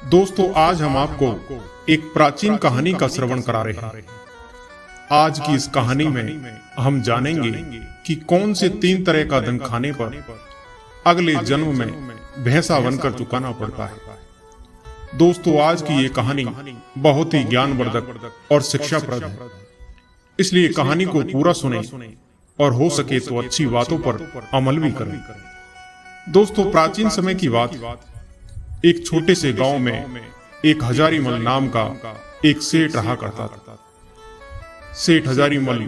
दोस्तों, आज हम आपको एक प्राचीन कहानी का श्रवण करा रहे हैं। आज की इस कहानी में हम जानेंगे कि कौन से 3 तरह का धन खाने पर अगले जन्म में भैंसा बनकर चुकाना पड़ता है। दोस्तों, आज की ये कहानी बहुत ही ज्ञानवर्धक और शिक्षाप्रद है, इसलिए कहानी को पूरा सुने और हो सके तो अच्छी बातों पर अमल भी करें। दोस्तों, प्राचीन समय की बात, एक छोटे से गांव में एक हजारीमल नाम का एक सेठ रहा करता था। सेठ हजारीमल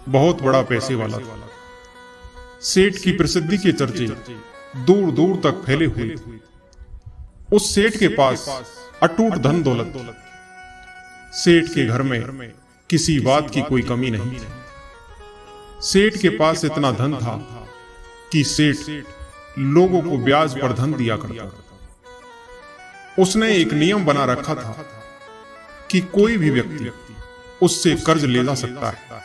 बहुत बड़ा पैसे वाला था। सेठ की प्रसिद्धि के चर्चे दूर दूर तक फैले हुए थे। उस सेठ के पास अटूट धन दौलत थी। सेठ के घर में किसी बात की कोई कमी नहीं थी। सेठ के पास इतना धन था कि सेठ लोगों को ब्याज पर धन दिया करता था। उसने एक नियम बना रखा था कि कोई भी व्यक्ति उससे कर्ज ले जा सकता है,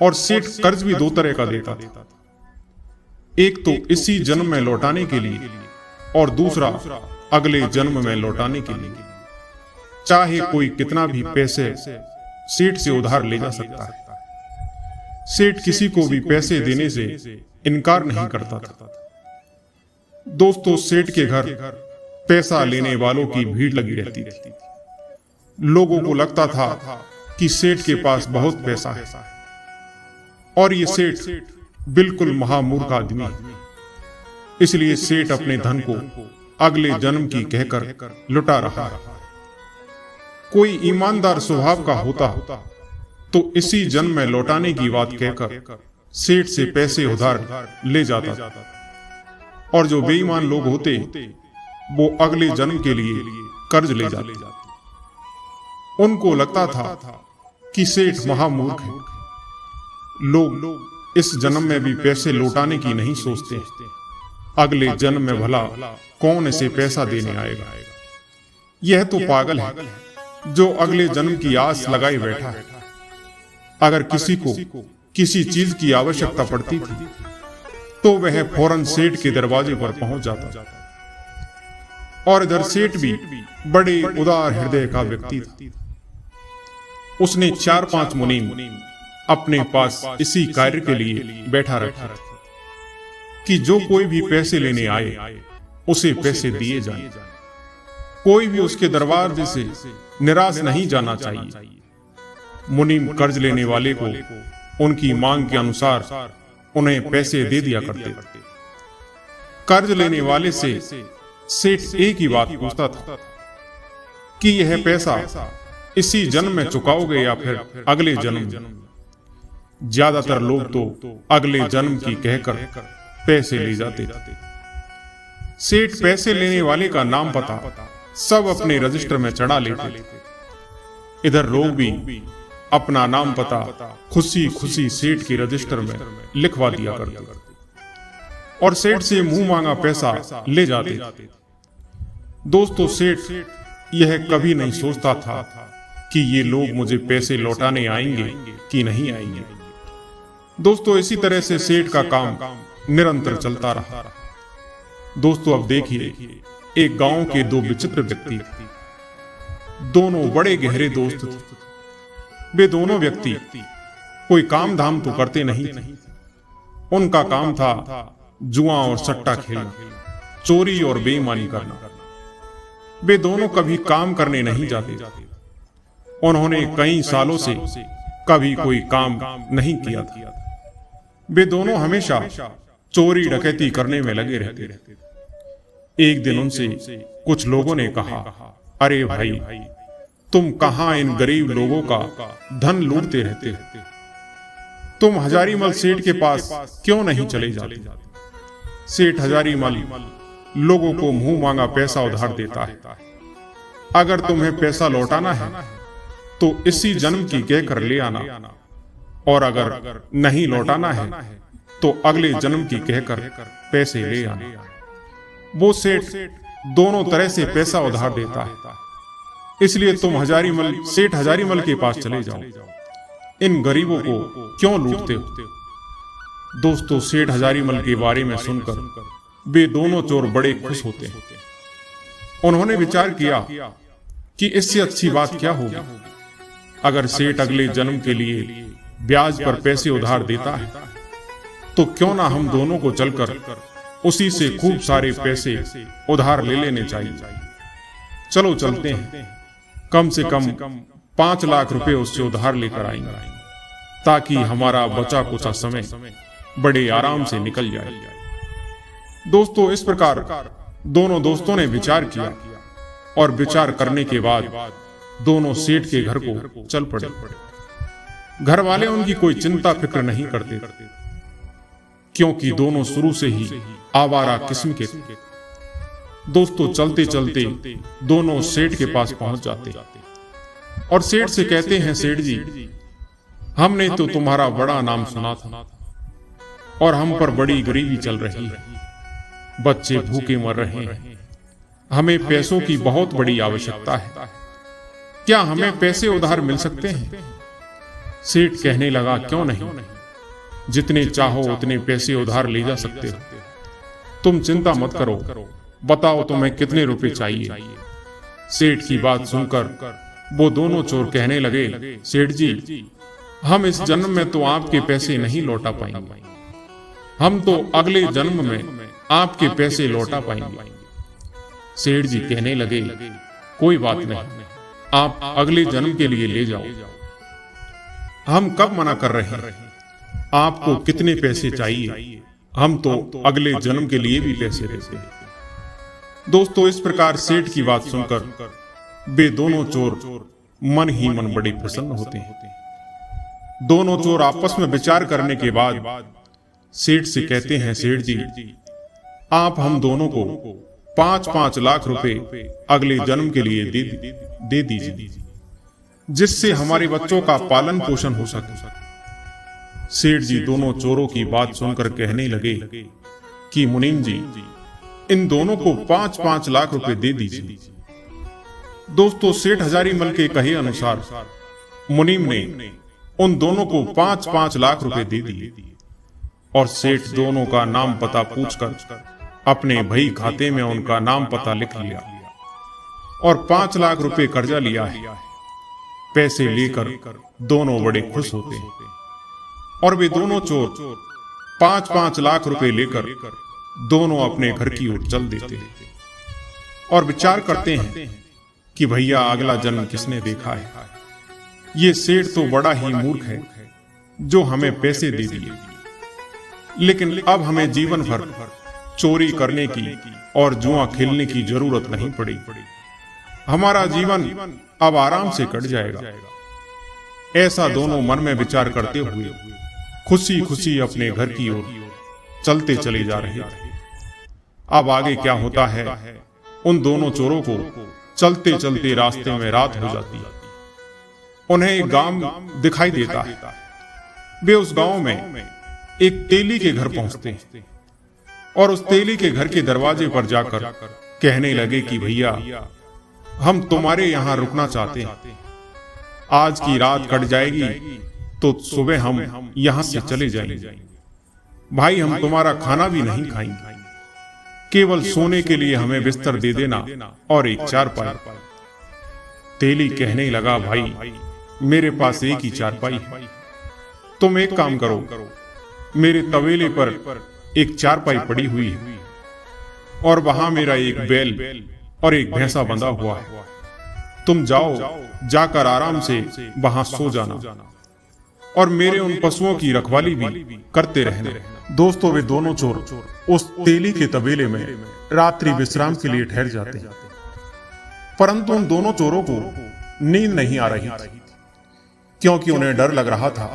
और सेठ कर्ज भी 2 तरह का देता था। एक तो इसी जन्म में लौटाने के लिए और दूसरा अगले जन्म में लौटाने के लिए। चाहे कोई कितना भी पैसे सेठ से उधार ले जा सकता है। सेठ किसी को भी पैसे देने से इनकार नहीं करता था। दोस्तों, सेठ के घर पैसा लेने वालों की भीड़ लगी रहती थी। लोगों को लगता था कि सेठ के पास बहुत पैसा है और ये सेठ बिल्कुल महामूर्ख आदमी है, इसलिए सेठ अपने धन को अगले जन्म की कहकर लुटा रहा है। कोई ईमानदार स्वभाव का होता तो इसी जन्म में लौटाने की बात कहकर सेठ से पैसे उधार ले जाता था, और जो बेईमान लोग होते वो अगले जन्म के लिए कर्ज ले जाते। उनको लगता था कि सेठ महामूर्ख है। लोग इस जन्म में भी पैसे लौटाने की नहीं सोचते। अगले जन्म में भला कौन इसे पैसा देने आएगा। यह तो पागल है जो अगले जन्म की आस लगाए बैठा है। अगर किसी को किसी चीज की आवश्यकता पड़ती थी तो वह फौरन सेठ के दरवाजे पर पहुंच जाता, और इधर सेठ भी बड़े उदार हृदय का व्यक्ति था। उसने 4-5 मुनीम अपने पास इसी कार्य के लिए बैठा रखा कि जो कोई भी पैसे लेने आए उसे पैसे दिए जाएं। कोई भी उसके दरवाजे से निराश नहीं जाना चाहिए। मुनीम कर्ज लेने वाले को उनकी मांग के अनुसार उन्हें पैसे दे दिया करते। कर्ज लेने वाले से सेठ एक ही बात पूछता था कि यह पैसा इसी जन्म में चुकाओगे या फिर अगले जन्म। ज्यादातर लोग तो अगले जन्म की कहकर पैसे ले जाते थे। सेठ पैसे लेने वाले का नाम पता सब अपने रजिस्टर में चढ़ा लेते थे। इधर लोग भी अपना नाम पता खुशी खुशी सेठ के रजिस्टर में लिखवा दिया करते और सेठ से मुंह मांगा पैसा ले जाते। दोस्तों, सेठ यह कभी नहीं सोचता था कि ये लोग मुझे पैसे लौटाने आएंगे कि नहीं आएंगे। दोस्तों, इसी तरह से सेठ का काम निरंतर चलता रहा। दोस्तों, अब देखिए, एक गांव के 2 विचित्र व्यक्ति थे। दोनों बड़े गहरे दोस्त थे। वे दोनों व्यक्ति कोई काम धाम तो करते नहीं थे। उनका काम था जुआ और सट्टा खेलना, चोरी और बेईमानी करना। वे दोनों कभी काम करने नहीं जाते। उन्होंने कई सालों से कभी कोई काम नहीं किया था। वे दोनों हमेशा चोरी डकैती करने में लगे रहते। एक दिन उनसे कुछ लोगों ने कहा, अरे भाई, तुम कहां इन गरीब लोगों का धन लूटते रहते हो? तुम हजारीमल सेठ के पास क्यों नहीं चले जाते? सेठ हजारीमल लोगों को मुंह मांगा पैसा उधार देता है। अगर तुम्हें पैसा लौटाना है तो इसी जन्म की कहकर ले आना, और अगर नहीं लौटाना है तो अगले जन्म की कहकर पैसे ले आना। वो सेठ दोनों तरह से पैसा उधार देता है, इसलिए तुम सेठ हजारीमल के पास चले जाओ। इन गरीबों को क्यों लूटते हो? दोस्तों, सेठ हजारीमल के बारे में सुनकर वे दोनों चोर बड़े खुश होते हैं। उन्होंने विचार किया कि इससे अच्छी बात क्या होगी। अगर सेठ अगले जन्म के लिए ब्याज पर पैसे उधार देता है तो क्यों ना हम दोनों को चलकर उसी से खूब सारे पैसे उधार ले लेने चाहिए। चलो चलते हैं, कम से कम 5 लाख रुपए उससे उधार लेकर आएंगे ताकि हमारा बचा कुचा समय बड़े आराम से निकल जाए। दोस्तों, इस प्रकार दोनों दोस्तों ने विचार किया और विचार करने के बाद दोनों सेठ के घर को चल पड़े। घर वाले उनकी कोई चिंता फिक्र नहीं करते क्योंकि दोनों शुरू से ही आवारा किस्म के थे। दोस्तों, चलते चलते दोनों सेठ के पास पहुंच जाते और सेठ से कहते हैं, सेठ जी, हमने तो तुम्हारा बड़ा नाम सुना था और हम पर बड़ी गरीबी चल रही है, बच्चे भूखे मर रहे हैं, हमें पैसों की बहुत बड़ी आवश्यकता है, क्या हमें पैसे उधार मिल सकते हैं? सेठ कहने लगा, क्यों नहीं, जितने चाहो उतने पैसे उधार ले जा सकते हो, तुम चिंता मत करो, बताओ तुम्हें कितने रुपए चाहिए। सेठ की बात सुनकर वो दोनों चोर कहने लगे, सेठ जी, हम इस जन्म में तो आपके पैसे नहीं लौटा पाएंगे, हम तो अगले जन्म में आपके पैसे लौटा पाएंगे। सेठ जी कहने लगे, कोई बात नहीं, आप अगले जन्म के लिए ले जाओ, हम कब मना कर रहे हैं, आपको कितने पैसे चाहिए, हम तो अगले जन्म के लिए भी पैसे देते हैं। दोस्तों, इस प्रकार सेठ की बात सुनकर वे दोनों चोर मन ही मन बड़े प्रसन्न होते हैं। दोनों चोर आपस में विचार करने के बाद सेठ से कहते हैं, सेठ जी, आप हम दोनों को 5-5 लाख रुपए अगले जन्म के लिए दे दीजिए, जिससे हमारे बच्चों का पालन पोषण हो सके। सेठ जी दोनों चोरों की बात सुनकर कहने लगे कि मुनीम जी, इन दोनों को 5-5 लाख रुपए दे दीजिए। दोस्तों, सेठ हजारीमल के कहे अनुसार मुनीम ने उन दोनों को 5-5 लाख रुपए दे दिए और सेठ दोनों का नाम पता पूछकर अपने भई खाते में उनका नाम पता लिख लिया और 5 लाख रुपए कर्जा लिया है। पैसे लेकर दोनों बड़े खुश होते हैं और वे दोनों चोर 5-5 लाख रुपए लेकर दोनों अपने घर की ओर चल देते हैं और विचार करते हैं कि भैया अगला जन्म किसने देखा है, ये सेठ तो बड़ा ही मूर्ख है जो हमें पैसे दे दिए, लेकिन अब हमें जीवन भर चोरी करने की और जुआ खेलने की जरूरत नहीं पड़ी, हमारा जीवन अब आराम से कट जाएगा। ऐसा दोनों मन में विचार करते हुए खुशी खुशी अपने घर की ओर चलते चले जा रहे थे। अब आगे क्या होता है, उन दोनों चोरों को चलते चलते रास्ते में रात हो जाती है। उन्हें एक गांव दिखाई देता है। वे उस गांव में एक तेली के घर पहुंचते हैं और उस तेली के घर के दरवाजे पर जाकर कहने लगे कि भैया, हम तुम्हारे यहां रुकना चाहते हैं, आज की रात कट जाएगी तो सुबह हम यहां से चले जाएंगे। भाई, हम तुम्हारा खाना भी नहीं खाएंगे, केवल सोने के लिए हमें बिस्तर दे देना और एक चारपाई। तेली कहने लगा, भाई मेरे पास एक ही चारपाई है, तुम एक काम करो, मेरे तवेले पर एक चारपाई पड़ी हुई है और वहां मेरा एक बैल और एक भैंसा बंधा हुआ है, तुम जाओ, जाकर आराम से वहां सो जाना और मेरे उन पशुओं की रखवाली भी करते रहना। दोस्तों, वे दोनों चोर उस तेली के तबेले में रात्रि विश्राम के लिए ठहर जाते हैं, परंतु उन दोनों चोरों को नींद नहीं आ रही थी क्योंकि उन्हें डर लग रहा था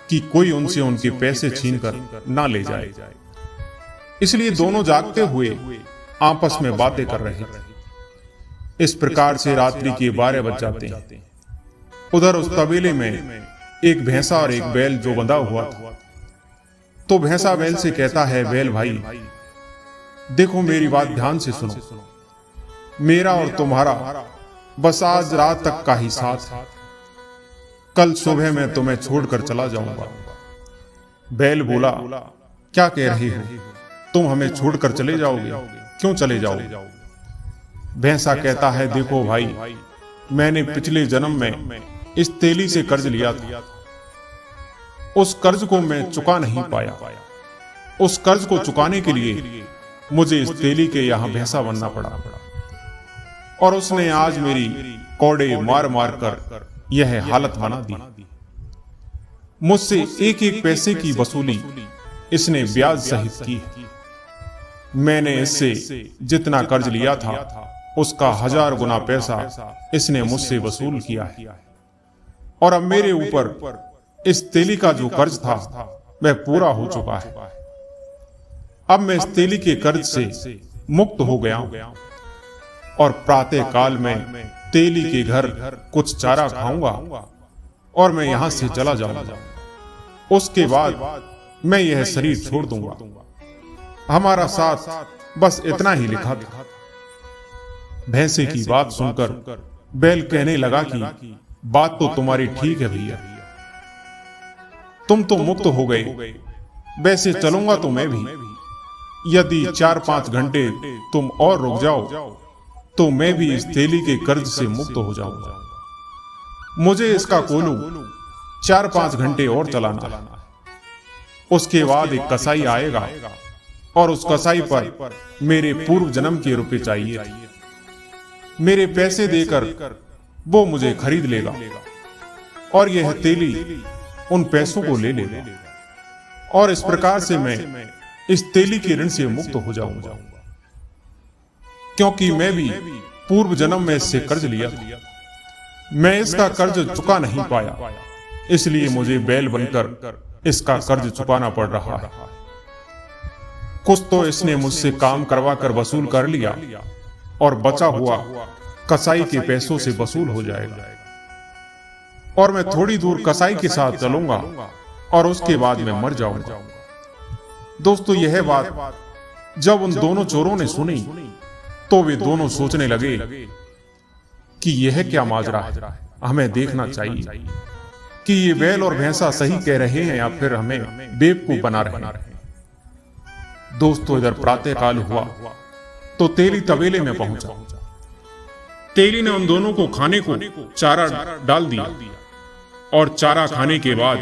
कि कोई उनसे उनके पैसे छीनकर ना ले जाए। इसलिए दोनों जागते हुए आपस में बातें कर रहे थे। इस प्रकार से रात्रि के 12 बज जाते हैं। उधर उस तबेले में एक भैंसा और एक बैल जो बंधा हुआ था, तो भैंसा बैल से कहता है, बैल भाई देखो, मेरी बात ध्यान से सुनो, मेरा और तुम्हारा बस आज रात तक का ही साथ है, कल सुबह मैं तुम्हें छोड़कर चला जाऊंगा। बैल बोला, क्या कह रहे हो, तुम हमें छोड़कर चले जाओगे, क्यों चले जाओगे? भैंसा कहता है, देखो भाई, मैंने पिछले जन्म में इस तेली से कर्ज लिया था। उस कर्ज को मैं चुका नहीं पाया। उस कर्ज को चुकाने के लिए मुझे इस तेली के यहां भैंसा बनना पड़ा, और उसने आज मेरी कौड़े मार मार कर यह हालत बना दी। मुझसे एक एक पैसे की वसूली इसने ब्याज सहित की। मैंने इससे जितना कर्ज लिया था उसका 1000 गुना पैसा इसने मुझसे वसूल किया है, और अब मेरे ऊपर इस तेली का जो कर्ज था वह पूरा हो चुका है। अब मैं इस तेली के कर्ज से मुक्त हो गया हूं, और प्रातः काल में तेली के घर कुछ चारा खाऊंगा और मैं यहां से चला जाऊंगा। उसके बाद मैं यह शरीर छोड़ दूंगा। हमारा साथ बस इतना ही लिखा था। भैंसे की बात सुनकर बैल कहने लगा कि बात तो तुम्हारी ठीक है भैया, तुम तो मुक्त हो गए, वैसे चलूंगा तो मैं भी। यदि 4-5 घंटे तुम और रुक जाओ तो मैं भी इस तेली के कर्ज से मुक्त हो जाऊंगा। मुझे इसका कोलू 4-5 घंटे और चलाना है। उसके बाद एक कसाई आएगा और उस कसाई पर मेरे पूर्व जन्म के रुपए चाहिए। मेरे पैसे देकर वो मुझे खरीद लेगा, और यह तेली उन पैसों को ले लेगा, और इस प्रकार से मैं इस तेली के ऋण से मुक्त हो जाऊंगा। क्योंकि मैं भी पूर्व जन्म में इससे कर्ज लिया था। मैं इसका कर्ज चुका नहीं पाया, इसलिए मुझे बैल बनकर इसका कर्ज चुकाना पड़ रहा है। कुछ तो इसने मुझसे काम करवा कर वसूल कर लिया, और बचा हुआ कसाई के पैसों से वसूल हो जाएगा, और मैं थोड़ी दूर कसाई के साथ चलूंगा और उसके बाद मैं मर जाऊंगा। दोस्तों, यह बात जब उन दोनों चोरों ने सुनी तो वे दोनों सोचने लगे कि यह क्या माजरा है, हमें देखना चाहिए कि ये बैल और भैंसा सही कह रहे हैं या फिर हमें बेवकूफ बना रहे हैं। दोस्तों, इधर प्रातःकाल हुआ तो तेली तबेले में पहुंचा। तेली ने उन दोनों को खाने को चारा डाल दिया, और चारा खाने के बाद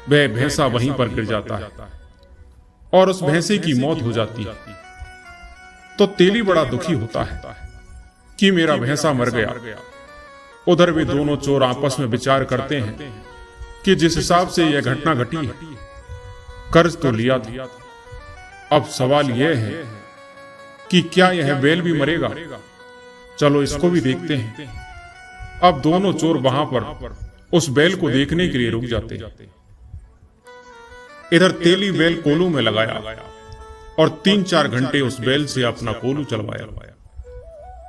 वह भैंसा वहीं पर गिर जाता है और उस भैंसे की मौत हो जाती है। तो तेली बड़ा दुखी होता है कि मेरा भैंसा मर गया। उधर वे दोनों चोर आपस में विचार करते हैं कि जिस हिसाब से यह घटना घटी है, कर्ज तो लिया था, अब सवाल यह है कि क्या यह बैल भी मरेगा। चलो इसको भी देखते हैं। अब दोनों चोर वहां पर उस बैल को देखने के लिए रुक जाते हैं। इधर तेली बैल कोलू में लगाया और 3-4 घंटे उस बैल से अपना कोलू चलवाया।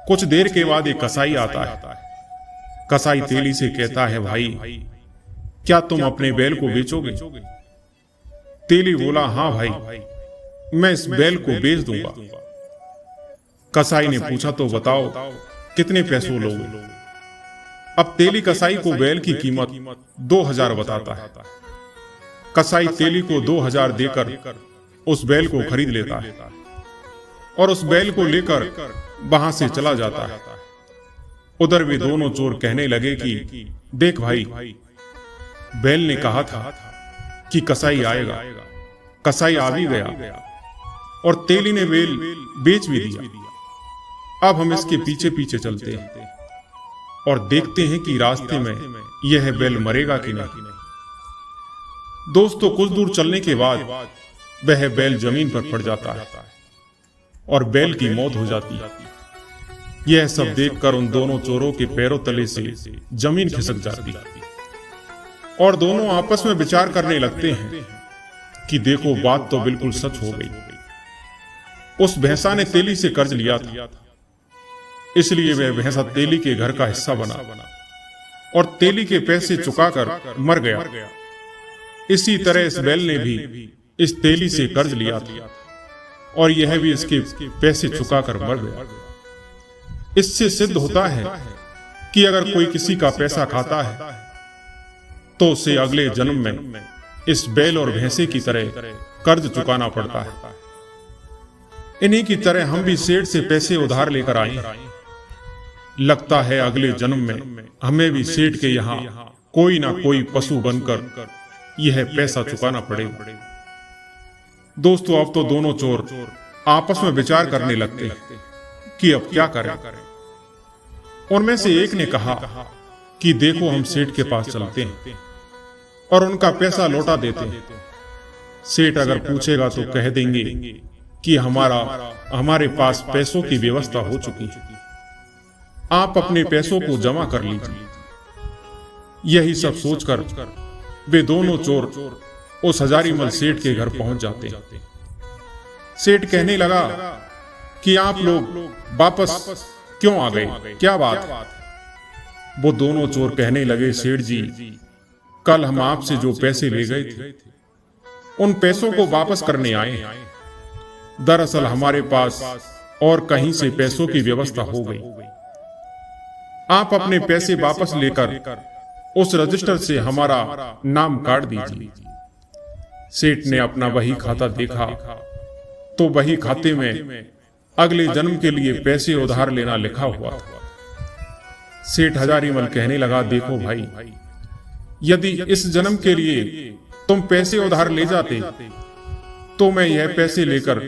कुछ देर के बाद एक कसाई आता है। कसाई तेली से कहता है, भाई, क्या तुम अपने बैल को बेचोगे? तेली बोला, हाँ भाई, मैं इस बैल को बेच दूंगा। कसाई ने पूछा, तो बताओ कितने पैसों लोगे? अब तेली कसाई को बैल की कीमत 2000 बताता है। कसाई तेली को 2000 देकर उस बैल को खरीद लेता है और उस बैल को लेकर वहां से चला जाता है। उधर वे दोनों चोर कहने लगे कि देख भाई, बैल ने कहा था कि कसाई आएगा, कसाई आ भी गया और तेली ने बैल बेच भी दिया। अब हम इसके पीछे पीछे चलते हैं और देखते हैं कि रास्ते में यह बैल मरेगा कि नहीं। दोस्तों, कुछ दूर चलने के बाद वह बैल जमीन पर पड़ जाता है और बैल की मौत हो जाती है। यह सब देखकर उन दोनों चोरों के पैरों तले से जमीन खिसक जाती है और दोनों आपस में विचार करने लगते हैं कि देखो, बात तो बिल्कुल सच हो गई। उस भैंसा ने तेली से कर्ज लिया था, इसलिए वह भैंसा तेली के घर का हिस्सा बना और तेली के पैसे चुकाकर मर गया। इसी तरह इस बैल ने भी इस तेली से कर्ज लिया था और यह भी इसके पैसे चुकाकर मर गया। इससे सिद्ध होता है कि अगर कोई किसी का पैसा खाता है तो उसे अगले जन्म में इस बैल और भैंसे की तरह कर्ज चुकाना पड़ता है। इन्हीं की तरह हम भी सेठ से पैसे उधार लेकर आए लगता है अगले जन्म में हमें भी सेठ के यहाँ कोई ना कोई पशु बनकर यह पैसा चुकाना पड़ेगा। दोस्तों, अब तो दोनों चोर आपस में विचार करने लगते कि अब क्या करें। उनमें से एक ने कहा कि देखो, हम सेठ के पास चलते हैं और उनका पैसा लौटा देते हैं। सेठ अगर पूछेगा तो कह देंगे कि हमारे पास पैसों की व्यवस्था हो चुकी है, आप अपने पैसों को जमा कर लीजिए। यही सब सोचकर वे दोनों चोर उस हजारीमल सेठ के घर पहुंच जाते हैं। सेठ कहने लगा कि आप लोग वापस क्यों आ गए, क्या बात? वो दोनों चोर कहने लगे, सेठ जी, कल हम आपसे जो पैसे ले गए थे उन पैसों को वापस करने आए हैं। दरअसल हमारे पास और कहीं से पैसों की व्यवस्था हो गई। आप अपने पैसे वापस लेकर उस रजिस्टर से हमारा नाम काट दीजिए। सेठ ने अपना वही खाता देखा तो वही खाते में अगले जन्म के लिए पैसे उधार लेना लिखा हुआ था। सेठ हजारीमल कहने लगा, देखो भाई, यदि इस जन्म के लिए तुम पैसे उधार ले जाते तो मैं यह पैसे लेकर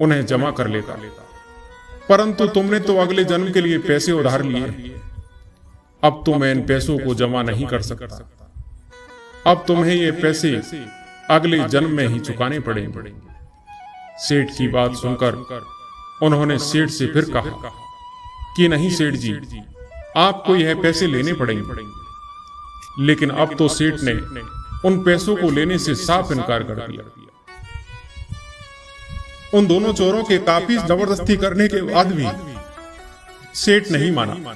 उन्हें जमा कर लेता, परंतु तुमने तो अगले जन्म के लिए पैसे उधार लिए। अब तो मैं इन पैसों को जमा नहीं कर सकता। अब तुम्हें ये पैसे अगले जन्म में ही चुकाने पड़ेंगे। सेठ की बात सुनकर उन्होंने सेठ से फिर कहा कि नहीं सेठ जी, आपको यह पैसे लेने पड़ेंगे। लेकिन अब तो सेठ ने उन पैसों को लेने से साफ इनकार कर दिया। उन दोनों चोरों के काफी जबरदस्ती करने के बाद भी सेठ नहीं माना।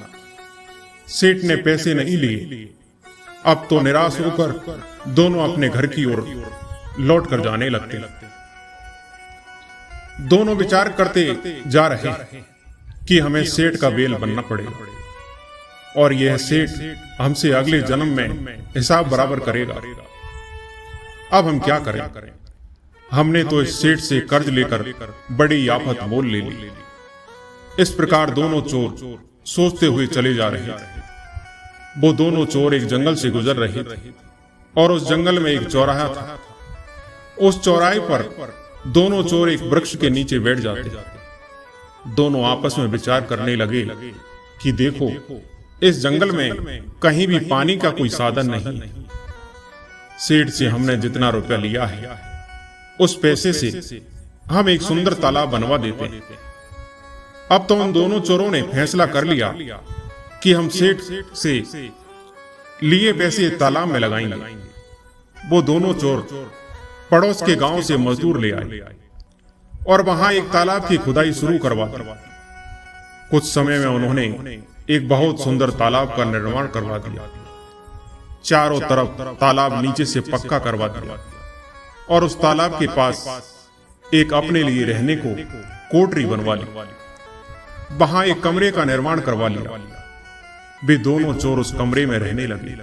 सेठ ने पैसे नहीं लिए। अब तो निराश होकर दोनों अपने घर की ओर लौट कर जाने लगते। दोनों विचार करते जा रहे कि हमें सेठ का बेल बनना पड़ेगा और यह सेठ हमसे अगले जन्म में हिसाब बराबर करेगा। अब हम क्या करें? हमने तो इस सेठ से कर्ज लेकर बड़ी आफत मोल ले ली। इस प्रकार दोनों चोर सोचते हुए चले जा रहे थे। वो दोनों चोर एक जंगल से गुजर रहे थे और उस जंगल में एक चौराहा था। उस चौराहे पर दोनों चोर एक वृक्ष के नीचे बैठ जाते। दोनों आपस में विचार करने लगे कि देखो, इस जंगल में कहीं भी पानी का कोई साधन नहीं। सेठ से हमने जितना रुपया लिया है उस पैसे से हम एक सुंदर तालाब बनवा देते हैं। अब तो उन दोनों चोरों ने फैसला कर लिया कि हम सेठ से लिए पैसे तालाब में लगाएंगे। वो दोनों चोर पड़ोस के गांव से मजदूर ले आए और वहां एक तालाब की खुदाई शुरू करवा दी। कुछ समय में उन्होंने एक बहुत सुंदर तालाब का निर्माण करवा दिया। चारों तरफ तालाब नीचे से पक्का करवा दिया और उस तालाब के पास एक अपने लिए रहने को कोठरी बनवा ली। वहां एक कमरे का निर्माण करवा लिया। वे दोनों चोर उस कमरे में रहने लगे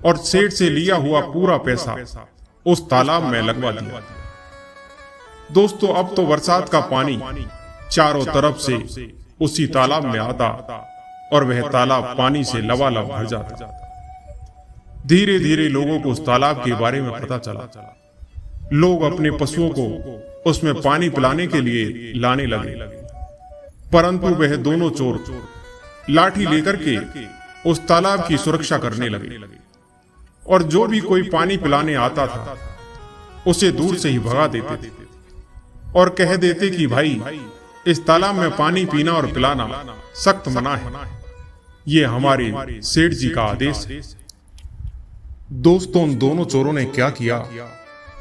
और सेठ से लिया हुआ पूरा पैसा उस तालाब में लगवा दिया। दोस्तों, अब तो बरसात का पानी चारों तरफ से उसी तालाब में आता और वह तालाब पानी से लबालब भर जाता। धीरे धीरे लोगों को उस तालाब के बारे में पता चला। लोग अपने पशुओं को उसमें पानी पिलाने के लिए लाने लगे, परंतु वह दोनों चोर लाठी लेकर के उस तालाब की सुरक्षा करने लगे और जो भी कोई पानी पिलाने आता था उसे दूर से ही भगा देते थे और कह देते कि भाई, इस तालाब में पानी पीना और पिलाना सख्त मना है, ये हमारे सेठ जी का आदेश है। दोस्तों, उन दोनों चोरों ने क्या किया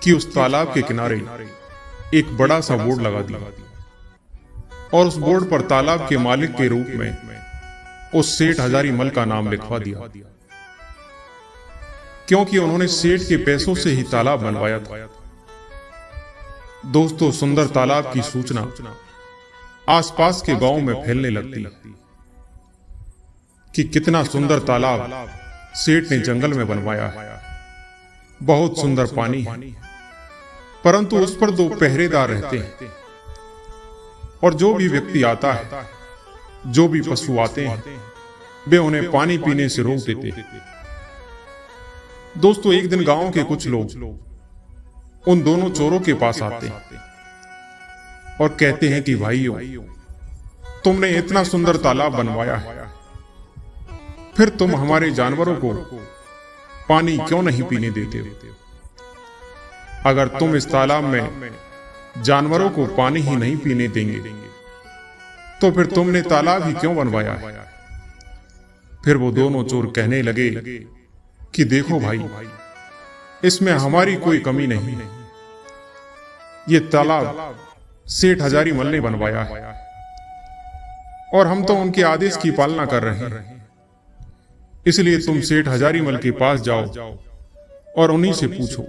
कि उस तालाब के किनारे एक बड़ा सा बोर्ड लगा दिया और उस बोर्ड पर तालाब के मालिक के रूप में उस सेठ हजारीमल का नाम लिखवा दिया, क्योंकि उन्होंने सेठ के पैसों से ही तालाब बनवाया था। दोस्तों, सुंदर तालाब की सूचना आसपास के गांव में फैलने लगती कि कितना सुंदर तालाब सेठ ने जंगल में बनवाया है। बहुत सुंदर पानी है, परंतु उस पर 2 पहरेदार रहते हैं और जो भी व्यक्ति आता है जो भी पशु आते हैं वे उन्हें पानी पीने से रोक देते। दोस्तों, एक दिन गांव के कुछ लोग उन दोनों चोरों के पास आते हैं और कहते हैं कि भाइयों, तुमने इतना सुंदर तालाब बनवाया है, फिर तुम हमारे जानवरों को पानी क्यों नहीं पीने देते हो? अगर तुम इस तालाब में जानवरों को पानी ही नहीं पीने देंगे तो फिर तुमने तालाब ही क्यों बनवाया है? फिर वो दोनों चोर कहने लगे कि देखो भाई, इसमें हमारी कोई कमी नहीं है। ये तालाब सेठ हजारीमल ने बनवाया है और हम तो उनके आदेश की पालना कर रहे हैं। इसलिए तुम सेठ हजारीमल के पास जाओ और उन्हीं से पूछो।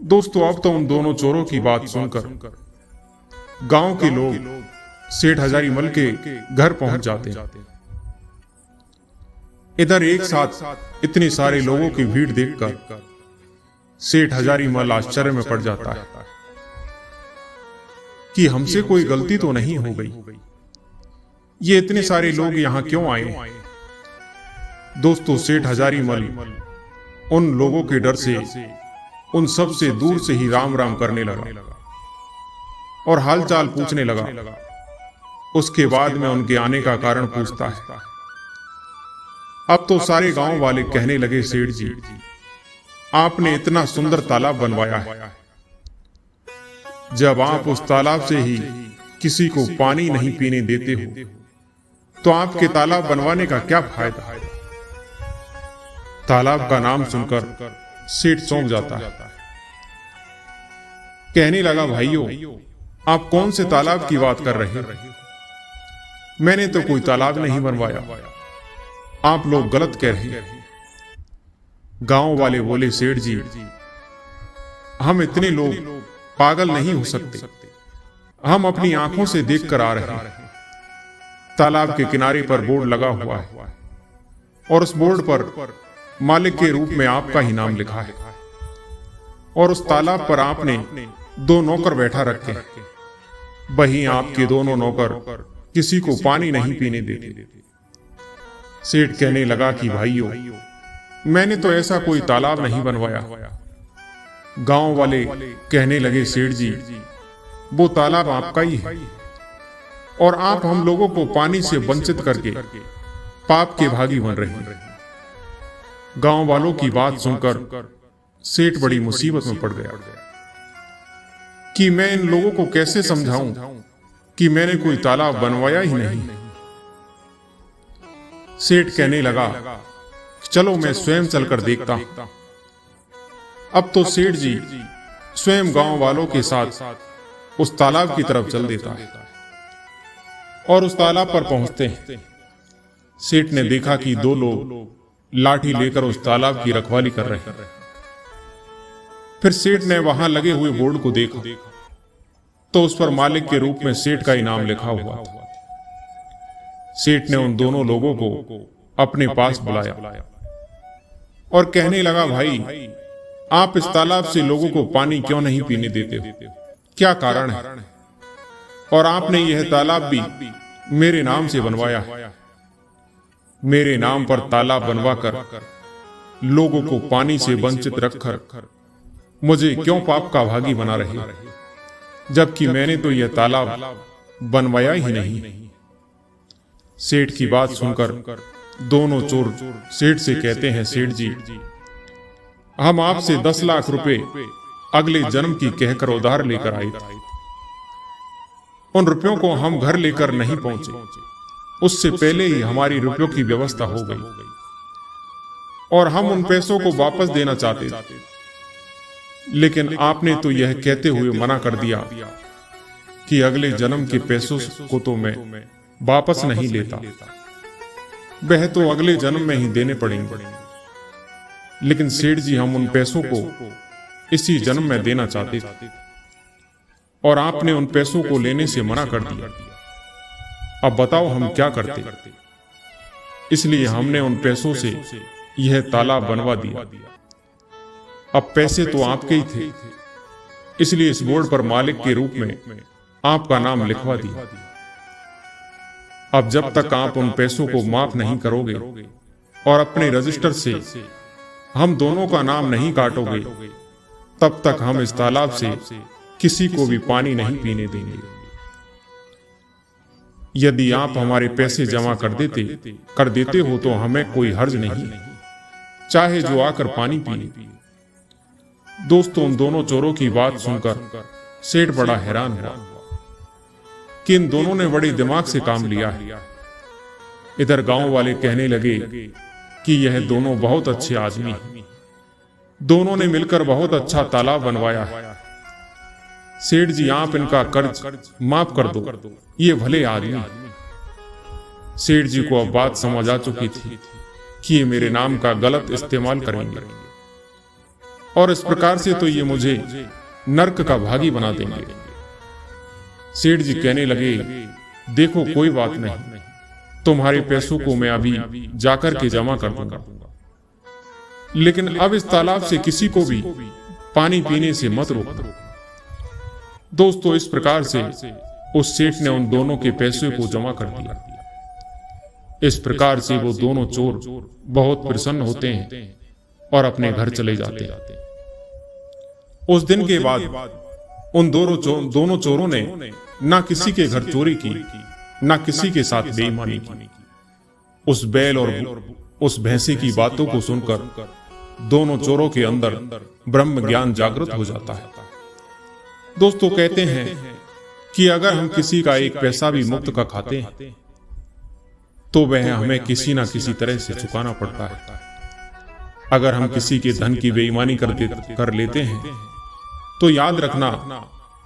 दोस्तों, अब तो उन दोनों चोरों की बात सुनकर गांव के लोग सेठ हजारीमल के घर पहुंच जाते हैं। इधर एक साथ इतने सारे लोगों की भीड़ देखकर सेठ हजारीमल आश्चर्य में पड़ जाता है कि हमसे कोई गलती तो नहीं हो गई, ये इतने सारे लोग यहां क्यों आए? दोस्तों, सेठ हजारीमल उन लोगों के डर से उन सब से दूर से ही राम राम करने लगा और हालचाल पूछने लगा। उसके बाद में उनके आने का कारण पूछता है। अब तो सारे गांव वाले कहने लगे, सेठ जी, आपने इतना सुंदर तालाब बनवाया है, जब आप उस तालाब से ही किसी को पानी नहीं पीने देते हो तो आपके तालाब बनवाने का क्या फायदा? तालाब का नाम सुनकर सेठ चौंक जाता है। कहने लगा, भाइयों, आप कौन से तालाब की बात कर रहे हैं? मैंने तो कोई तालाब नहीं बनवाया, आप लोग गलत कह रहे हैं। गांव वाले बोले, सेठ जी, हम इतने लोग पागल नहीं हो सकते, हम अपनी आंखों से देखकर आ रहे हैं। तालाब के किनारे पर बोर्ड लगा हुआ है और उस बोर्ड पर मालिक के रूप में आपका ही नाम लिखा है और उस तालाब पर आपने 2 नौकर बैठा रखे, वहीं आपके दोनों नौकर किसी को पानी नहीं पीने देते। सेठ कहने लगा कि भाइयों, मैंने तो ऐसा कोई तालाब नहीं बनवाया। गांव वाले कहने लगे, सेठ जी, वो तालाब आपका ही है और आप हम लोगों को पानी से वंचित करके पाप के भागी बन रहे हैं। गांव वालों की बात सुनकर सेठ बड़ी मुसीबत में पड़ गया कि मैं इन लोगों को कैसे समझाऊं कि मैंने कोई तालाब बनवाया ही नहीं। सेठ कहने लगा, चलो मैं स्वयं चलकर देखता हूं। अब तो सेठ जी स्वयं गांव वालों के साथ उस तालाब की तरफ चल देता है और उस तालाब पर पहुंचते हैं। सेठ ने देखा कि 2 लोग लाठी लेकर उस तालाब की रखवाली कर रहे हैं। फिर सेठ ने वहां लगे हुए बोर्ड को देखा तो उस पर मालिक के रूप में सेठ का इनाम लिखा हुआ था। सेठ ने उन दोनों लोगों को अपने पास बुलाया और कहने लगा, भाई, आप इस तालाब से लोगों को पानी क्यों नहीं पीने देते हो? क्या कारण है? और आपने यह तालाब भी मेरे नाम से बनवाया है। मेरे नाम पर तालाब बनवाकर लोगों को पानी से वंचित रखकर मुझे क्यों पाप का भागी बना रहे, जबकि मैंने तो यह तालाब बनवाया ही नहीं। सेठ की बात सुनकर दोनों चोर सेठ से कहते हैं, सेठ जी, हम आपसे 10 लाख रुपए अगले जन्म की कहकर उधार लेकर आए थे। उन रुपयों को हम घर लेकर नहीं पहुंचे, उससे पहले ही हमारी रुपयों की व्यवस्था हो गई और हम उन पैसों को वापस देना चाहते थे, लेकिन आपने तो यह कहते हुए मना कर दिया कि अगले जन्म के पैसों को तो मैं वापस नहीं लेता, वह तो अगले जन्म में ही देने पड़ेंगे। लेकिन सेठ जी, हम उन पैसों को इसी जन्म में देना चाहते थे और आपने उन पैसों को लेने से मना कर दिया। अब बताओ हम क्या करते? इसलिए हमने उन पैसों से यह तालाब बनवा दिया। अब पैसे तो आपके ही थे, इसलिए इस बोर्ड पर मालिक के रूप में आपका नाम लिखवा दिया। अब जब तक आप उन पैसों को माफ नहीं करोगे और अपने रजिस्टर से हम दोनों का नाम नहीं काटोगे, तब तक हम इस तालाब से किसी को भी पानी नहीं पीने देंगे। यदि आप हमारे पैसे जमा कर देते हो तो हमें कोई हर्ज नहीं, चाहे जो आकर पानी पिए। दोस्तों, उन दोनों चोरों की बात सुनकर सेठ बड़ा हैरान हुआ कि इन दोनों ने बड़े दिमाग से काम लिया है। इधर गांव वाले कहने लगे कि यह दोनों बहुत अच्छे आदमी हैं, दोनों ने मिलकर बहुत अच्छा तालाब बनवाया है। सेठ जी, आप इनका कर्ज माफ कर दो, ये भले आदमी हैं। सेठ जी को अब बात समझ आ चुकी थी कि ये मेरे नाम का गलत इस्तेमाल करेंगे और इस प्रकार से तो ये मुझे नर्क का भागी बना देंगे। सेठ जी कहने लगे, देखो कोई बात नहीं, तुम्हारे पैसों को मैं अभी जाकर के जमा कर दूंगा, लेकिन अब इस तालाब से किसी को भी पानी पीने से मत रोकना। दोस्तों, इस प्रकार से उस सेठ ने उन दोनों के पैसों को जमा कर दिया। इस प्रकार से वो दोनों चोर बहुत प्रसन्न होते हैं और अपने घर चले जाते हैं। उस दिन के बाद उन दोनों चोरों ने ना किसी के घर चोरी की, ना किसी के साथ बेईमानी की। उस बैल और उस भैंसे की बातों को सुनकर दोनों चोरों के अंदर ब्रह्म ज्ञान जागृत हो जाता है। दोस्तों, कहते हैं कि अगर हम किसी का एक पैसा भी मुफ्त का खाते हैं तो वह हमें किसी ना किसी तरह से चुकाना पड़ता है। अगर हम किसी के धन की बेईमानी कर लेते हैं तो याद रखना,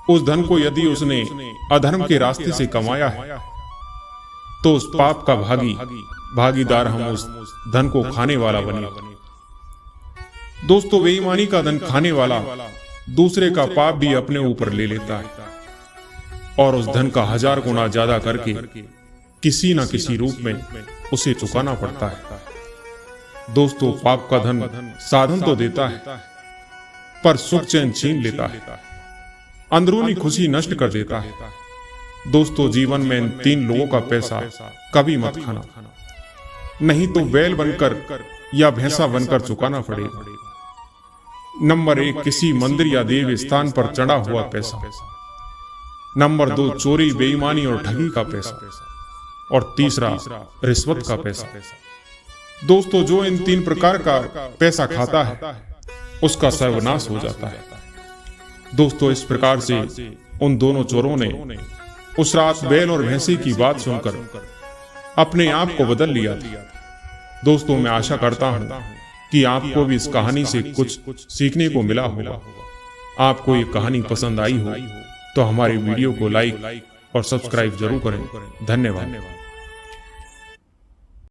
उस धन को यदि उसने अधर्म के रास्ते से कमाया है तो उस पाप का भागीदार हम उस धन को खाने वाला बने। दोस्तों, बेईमानी का धन खाने वाला दूसरे का पाप भी अपने ऊपर ले लेता है और उस धन का 1000 गुना ज्यादा करके किसी न किसी रूप में उसे चुकाना पड़ता है। दोस्तों, पाप का धन साधन तो देता है पर सुख चैन छीन लेता है, अंदरूनी खुशी नष्ट कर देता है। दोस्तों, जीवन में इन 3 लोगों का पैसा कभी मत खाना, नहीं तो बैल बनकर या भैंसा बनकर चुकाना पड़ेगा। नंबर 1, किसी मंदिर या देव स्थान पर चढ़ा हुआ पैसा। नंबर 2, चोरी, बेईमानी और ठगी का पैसा। और तीसरा, रिश्वत का पैसा। दोस्तों, जो इन 3 प्रकार का पैसा खाता है उसका सर्वनाश हो जाता है। दोस्तों, इस प्रकार से उन दोनों चोरों ने उस रात बैल और भैंसे की बात सुनकर अपने आप को बदल लिया था। दोस्तों, मैं आशा करता हूं कि आपको भी इस कहानी से कुछ सीखने को मिला होगा। आपको ये कहानी पसंद आई हो तो हमारी वीडियो को लाइक और सब्सक्राइब जरूर करें। धन्यवाद।